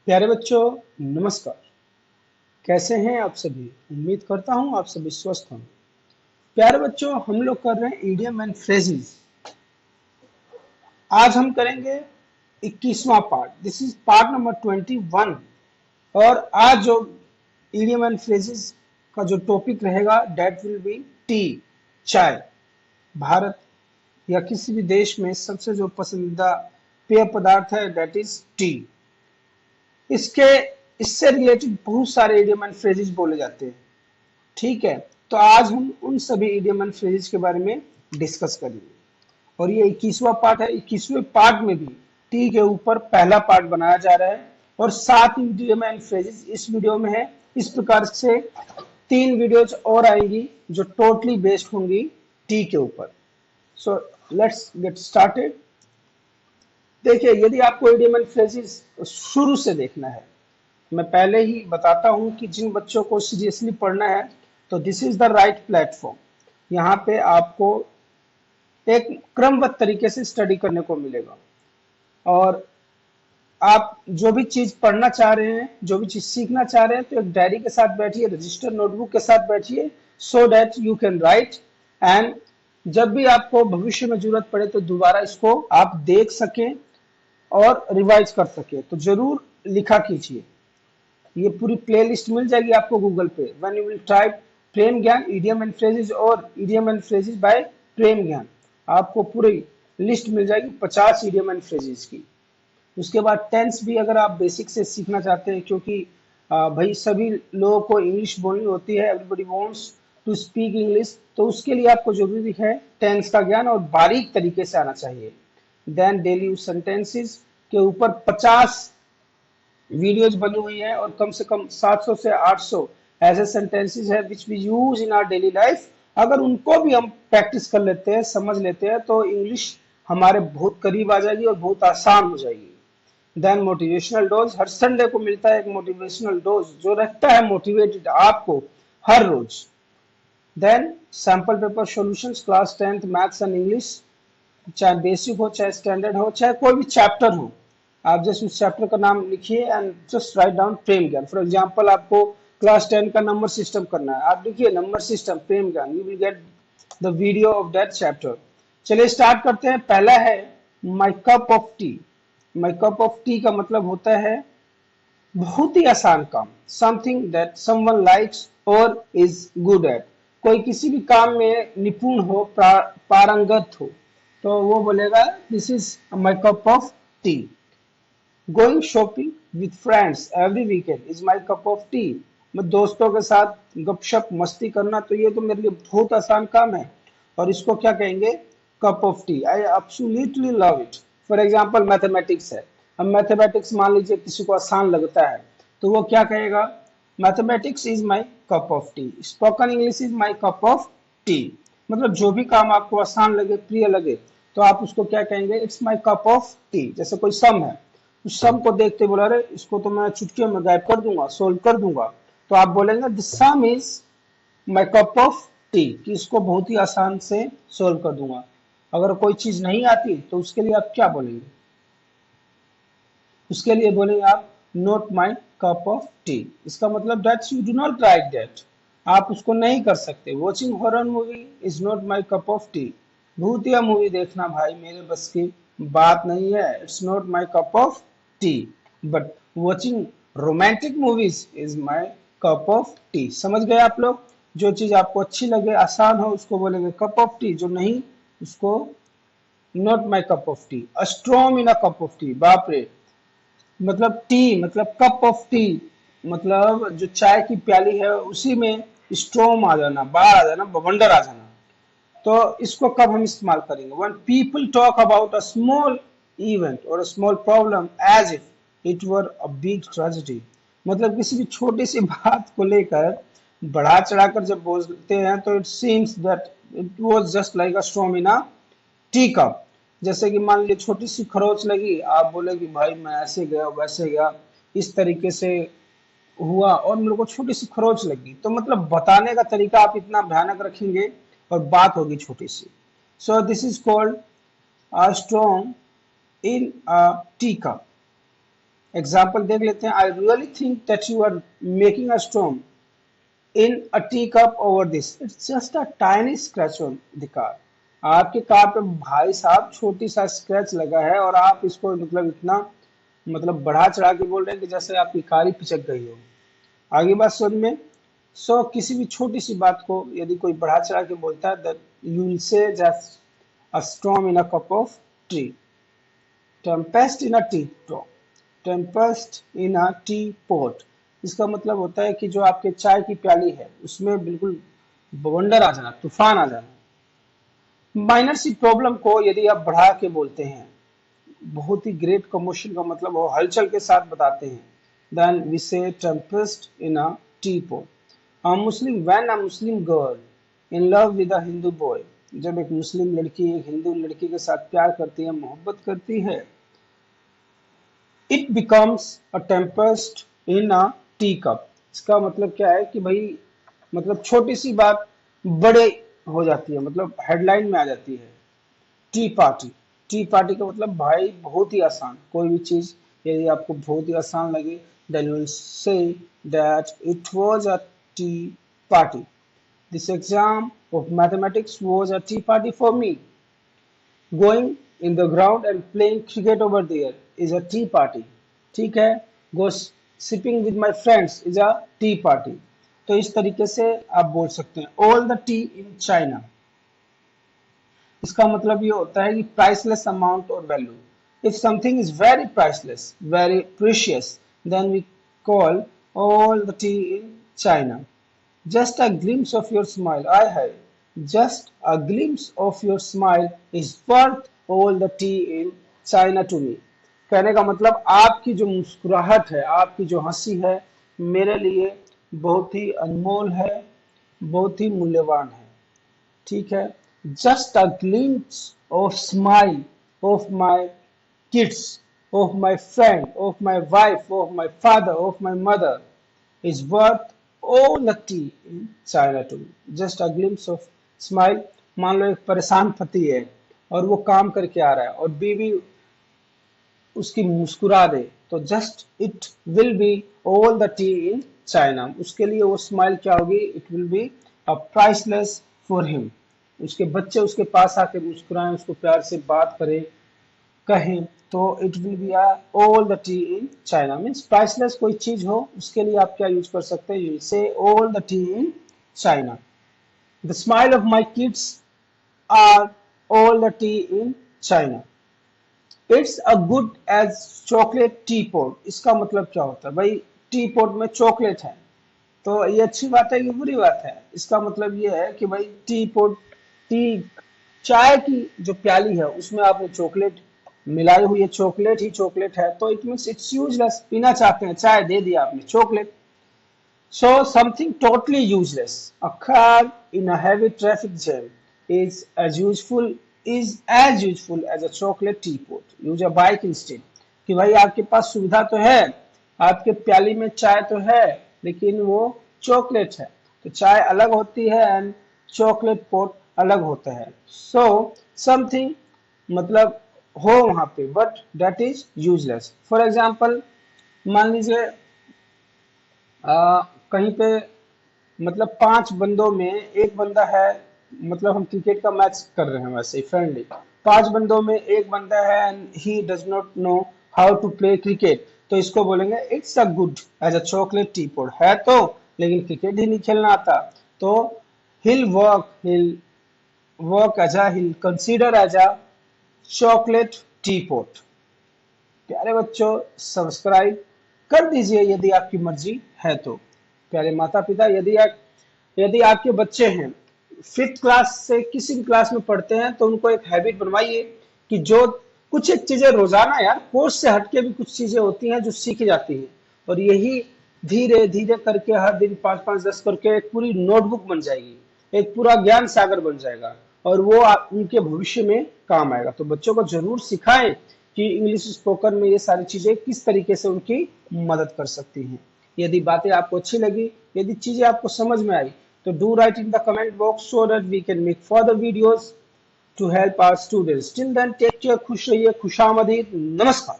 प्यारे बच्चों, नमस्कार। कैसे हैं आप सभी? उम्मीद करता हूं आप सभी स्वस्थ हों। प्यारे बच्चों, हम लोग कर रहे हैं इडियम एंड फ्रेजेस। आज हम करेंगे 21वां part. This is part number 21। और आज जो इडियम एंड फ्रेजेस का जो टॉपिक रहेगा दैट विल बी टी, चाय। भारत या किसी भी देश में सबसे जो पसंदीदा पेय पदार्थ है दैट इज टी। इसके इससे रिलेटेड बहुत सारे इडियम एंड फ्रेजेस बोले जाते हैं। ठीक है, तो आज हम उन सभी इडियम एंड फ्रेजेस के बारे में डिस्कस करेंगे। और ये 21वां पार्ट है। 21वें पार्ट में भी टी के ऊपर पहला पार्ट बनाया जा रहा है और 7 इडियम एंड फ्रेजेस इस वीडियो में है। इस प्रकार से 3 वीडियोज और आएंगी जो टोटली बेस्ड होंगी टी के ऊपर। So let's get started. देखिए, यदि आपको इडियम एंड फ्रेजेस शुरू से देखना है, मैं पहले ही बताता हूं कि जिन बच्चों को सीरियसली पढ़ना है तो this is the right platform. यहाँ पे आपको एक क्रमबद्ध तरीके से स्टडी करने को मिलेगा। और आप जो भी चीज पढ़ना चाह रहे हैं, जो भी चीज सीखना चाह रहे हैं, तो एक डायरी के साथ बैठिए, रजिस्टर नोटबुक के साथ बैठिए, so that you can write. And जब भी आपको भविष्य में जरूरत पड़े तो दोबारा इसको आप देख सकें और रिवाइज कर सकें, तो जरूर लिखा कीजिए। ये पूरी प्लेलिस्ट मिल जाएगी आपको गूगल पे। व्हेन यू विल टाइप प्रेम ज्ञान इडियम एंड फ्रेजेस और इडियम एंड फ्रेजेस बाय प्रेम ज्ञान, आपको पूरी लिस्ट मिल जाएगी 50 इडियम एंड फ्रेजेस की। उसके बाद टेंस भी अगर आप बेसिक से सीखना चाहते हैं, क्योंकि भाई सभी लोगों को इंग्लिश बोलनी होती है, everybody wants to speak English, तो उसके लिए आपको जरूरी है टेंस का ज्ञान और बारीक तरीके से आना चाहिए। देन डेली यूज सेंटेंसेस के ऊपर 50 वीडियोज बनी हुई है और कम से कम 700 से 800 ऐसे सेंटेंसेस है which we use in our daily life. अगर उनको भी हम प्रैक्टिस कर लेते हैं, समझ लेते हैं, तो इंग्लिश हमारे बहुत करीब आ जाएगी और बहुत आसान हो जाएगी। देन मोटिवेशनल डोज, हर संडे को मिलता है एक मोटिवेशनल डोज जो रखता है मोटिवेटेड आपको हर रोज। Then sample paper solutions class 10th maths and English, चाहे बेसिक हो, चाहे स्टैंडर्ड हो, चाहे कोई भी चैप्टर हो, आप जस्ट उस चैप्टर का नाम लिखिए एंड जस्ट राइट डाउन प्रेम ज्ञान। फॉर एग्जांपल, आपको क्लास 10 का नंबर सिस्टम करना है, आप लिखिए नंबर सिस्टम प्रेम ज्ञान, you will get the video of that chapter. चलिए स्टार्ट करते हैं। पहला है my cup of T. My cup of T का मतलब होता है बहुत ही आसान काम, समथिंग दैट समवन लाइक्स और इज गुड एट। कोई किसी भी काम में निपुण हो, पारंगत हो, तो वो बोलेगा this is my cup of T. Going shopping with friends every weekend is my cup of T. मैं दोस्तों के साथ गपशप मस्ती करना, तो ये तो मेरे लिए बहुत आसान काम है और इसको क्या कहेंगे? Cup of T. I absolutely love it. For example mathematics है। अब मैथमेटिक्स मान लीजिए किसी को आसान लगता है, तो वो क्या कहेगा? Mathematics is my cup of T. Spoken English is my cup of T. मतलब जो भी काम आपको आसान लगे, प्रिय लगे, तो आप उसको क्या कहेंगे? It's my cup of T. जैसे कोई सम है, उस सम को देखते बोला, अरे इसको तो मैं चुटकियों में गायब कर दूंगा, सोल्व कर दूंगा, तो आप बोलेंगे this some is my cup of T, कि इसको बहुत ही आसान से सोल्व कर दूंगा। अगर कोई चीज नहीं आती तो उसके लिए आप क्या बोलेंगे? उसके लिए बोलेंगे आप not my cup of T. इसका मतलब that you do not like that, आप उसको नहीं कर सकते। Watching horror movie is not my cup of T. भूतिया मूवी देखना भाई मेरे बस की बात नहीं है, it's not my cup of T. But watching romantic movies is my cup of T. समझ गए आप लोग? जो चीज आपको अच्छी लगे, आसान हो, उसको बोलेंगे कप ऑफ टी, जो नहीं उसको not my cup of T. A strong in a cup of T, बाप रे, मतलब टी मतलब कप ऑफ टी, मतलब जो चाय की प्याली है उसी में स्ट्रोम आ जाना, बाढ़ आ जाना, बवंडर आ जाना। तो इसको कब हम इस्तेमाल करेंगे? When people talk about a small event or a small problem as if it were a big tragedy. मतलब किसी भी छोटी सी बात को लेकर बढ़ा चढ़ाकर जब बोलते हैं तो it seems that it was just like a storm in a tea cup. जैसे कि मान लीजिए छोटी सी खरोच लगी, आप बोले कि भाई मैं ऐसे गया वैसे गया, इस तरीके से हुआ और मेरे को छोटी सी खरोच लगी, तो मतलब बताने का तरीका आप इतना भयानक रखेंगे और बात होगी छोटी सी। So this is called a stone in a teacup. Example देख लेते हैं। I really think that you are making a storm in a teacup over this. It's just a tiny scratch on the car. आपके car पे भाई साहब छोटी सा scratch लगा है और आप इसको मतलब इतना मतलब बढ़ा चढ़ा के बोल रहे हैं कि जैसे आपकी कार ही पिचक गई हो। आगे बात समझ में। किसी भी छोटी सी बात को यदि कोई बढ़ा चढ़ा के बोलता है that you will say just a storm in a cup of tea. Tempest in a T top, Tempest in a T pot, इसका मतलब होता है कि जो आपके चाय की प्याली है उसमें बिल्कुल बवंडर आ जाना, तूफान आ जाना। माइनर सी प्रॉब्लम को यदि आप बढ़ा के बोलते हैं, बहुत ही ग्रेट कमोशन का मतलब वो हलचल के साथ बताते हैं, देन वी से Tempest in a T pot. A Muslim when a Muslim girl in love with a Hindu boy, जब एक मुस्लिम लड़की एक हिंदू लड़की के साथ प्यार करती है, मोहब्बत करती है, it becomes a Tempest in a tea cup. इसका मतलब क्या है कि भाई मतलब छोटी सी बात बड़े हो जाती है, मतलब हेडलाइन में आ जाती है। टी पार्टी, टी पार्टी का मतलब भाई बहुत ही आसान, कोई भी चीज यदि आपको बहुत ही आसान लगे, then you will say that it was a tea party. This exam of mathematics was a tea party for me. Going in the ground and playing cricket over there is a tea party. ठीक है, go sipping with my friends is a tea party. तो इस तरीके से आप बोल सकते हैं all the tea in China। इसका मतलब ये होता है कि priceless amount or value। If something is very priceless, very precious, then we call all the tea in China। Just a glimpse of your smile, I have। Just a glimpse of your smile is worth all the tea in China to me। कहने का मतलब आपकी जो मुस्कुराहट है, आपकी जो हंसी है, मेरे लिए बहुत ही अनमोल है, बहुत ही मूल्यवान है। ठीक है, just a glimpse of smile of my kids, of my friend, of my wife, of my father, of my mother is worth all the tea in China to me। Just a glimpse of smile। मान लो एक परेशान पति है और वो काम करके आ रहा है और बीवी उसकी मुस्कुरा दे, तो just it will be all the tea in China. उसके लिए वो स्माइल क्या होगी, it will be a priceless for him. उसके बच्चे उसके पास आके मुस्कुराएं, उसको प्यार से बात करें, कहें, तो it will be all the tea in China. Means priceless कोई चीज हो उसके लिए आप क्या यूज कर सकते हैं, you say all the tea in China. The smile of my kids are all the tea in China. It's a good as chocolate T pot. इसका मतलब क्या होता है भाई, टी पॉट में चॉकलेट है, तो ये अच्छी बात है कि बुरी बात है। इसका मतलब ये है कि भाई टी पॉट, टी चाय की जो प्याली है उसमें आपने चॉकलेट मिलाई हुई है, चॉकलेट ही चॉकलेट है, तो इट मीन्स इट्स यूजलेस। पीना चाहते हैं चाय, दे दिया आपने chocolate. So something totally useless, a car in a heavy traffic jam is as useful as useful as a chocolate teapot। Use a bike instead, कि भाई आपके पास सुविधा तो है, आपके प्याली में चाय तो है, लेकिन वो चॉकलेट है, तो चाय अलग होती है एंड चॉकलेट पोट अलग होता है। सो समथिंग मतलब हो वहां पे but that is useless. For example मान लीजिए कहीं पे मतलब 5 बंदों में एक बंदा है, मतलब हम क्रिकेट का मैच कर रहे हैं वैसे ही फ्रेंडली, 5 बंदों में एक बंदा है and he does not know how to play cricket, तो इसको बोलेंगे it's a good as a chocolate T pot. है तो, लेकिन क्रिकेट ही नहीं खेलना आता, तो he'll work as a he'll consider as a chocolate T pot. प्यारे बच्चों, सब्सक्राइब कर दीजिए यदि आपकी मर्जी है तो। प्यारे माता पिता, यदि आपके बच्चे हैं 5th क्लास से किसी भी क्लास में पढ़ते हैं, तो उनको एक हैबिट बनवाइए कि जो कुछ एक चीजें रोजाना, यार कोर्स से हटके भी कुछ चीजें होती हैं जो सीखी जाती हैं, और यही धीरे धीरे करके हर दिन 5-5-10 करके एक पूरी नोटबुक बन जाएगी, एक पूरा ज्ञान सागर बन जाएगा, और वो उनके भविष्य में काम आएगा। तो बच्चों को जरूर सिखाएं कि इंग्लिश स्पोकन में ये सारी चीजें किस तरीके से उनकी मदद कर सकती हैं। यदि बातें आपको अच्छी लगी, यदि चीजें आपको समझ में आई, तो do write in the comment box so that we can make further videos to help our students. Till then take care, खुश रहिए, खुशामदीद, नमस्कार।